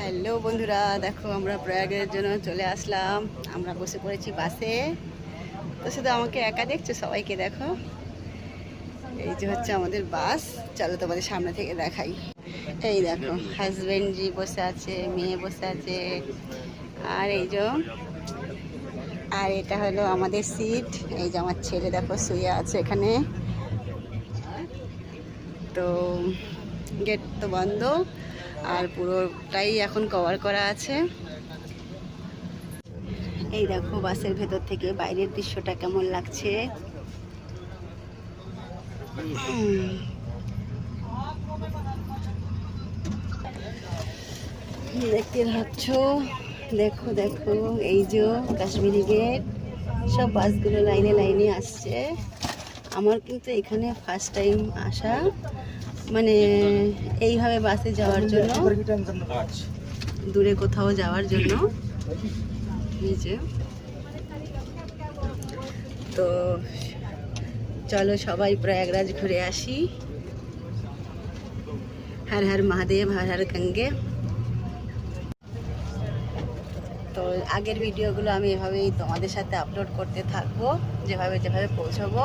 Hello বন্ধুরা, দেখো আমরা প্রয়াগের জন্য চলে আসলাম। আমরা বসে পড়েছি বাসে। তো শুধু আমাকে একা দেখছো? সবাইকে দেখো। এই যে হচ্ছে আমাদের বাস। চলো তোমাদের সামনে থেকে দেখাই। এই দেখো, হাজব্যান্ড জি বসে আছে, মেয়ে বসে আছে, আর এই যে আর এটা হলো আমাদের সিট। এই যে আমার ছেলে দেখো শুয়ে আছে এখানে। তো গেট তো বন্ধ, আর পুরোটাই এখন কভার করা আছে। এই দেখো বাসের ভেতর থেকে বাইরের দৃশ্যটা কেমন লাগছে। দেখতে পাচ্ছ, দেখো দেখো, এই যে কাশ্মীরি গেট। সব বাসগুলো লাইনে লাইনে আসছে। আমার কিন্তু এখানে ফার্স্ট টাইম আসা, মানে এইভাবে বাসে যাওয়ার জন্য, দূরে কোথাও যাওয়ার জন্য। এই যে, তো চলো সবাই প্রয়াগরাজ ঘুরে আসি। হর হর মহাদেব, হর হর গঙ্গে। তো আগের ভিডিওগুলো আমি এভাবেই তোমাদের সাথে আপলোড করতে থাকবো, যেভাবে যেভাবে পৌঁছাবো।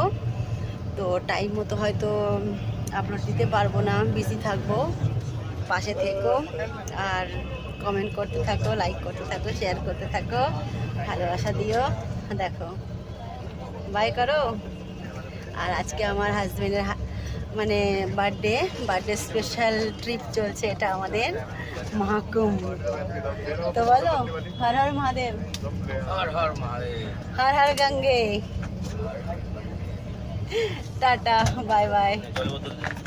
তো টাইম মতো হয়তো আপলোড দিতে পারবো না, বিজি থাকবো। পাশে থেকো আর কমেন্ট করতে থাকো, লাইক করতে থাকো, শেয়ার করতে থাকো, ভালোবাসা দিও। দেখো, বাই করো। আর আজকে আমার হাজবেন্ডের মানে বার্থডে স্পেশাল ট্রিপ চলছে এটা আমাদের মহাকুম্ভ। তো বলো, Har Har Mahadev, Har Har Mahadev. Har Har Gange. Tata, bye by.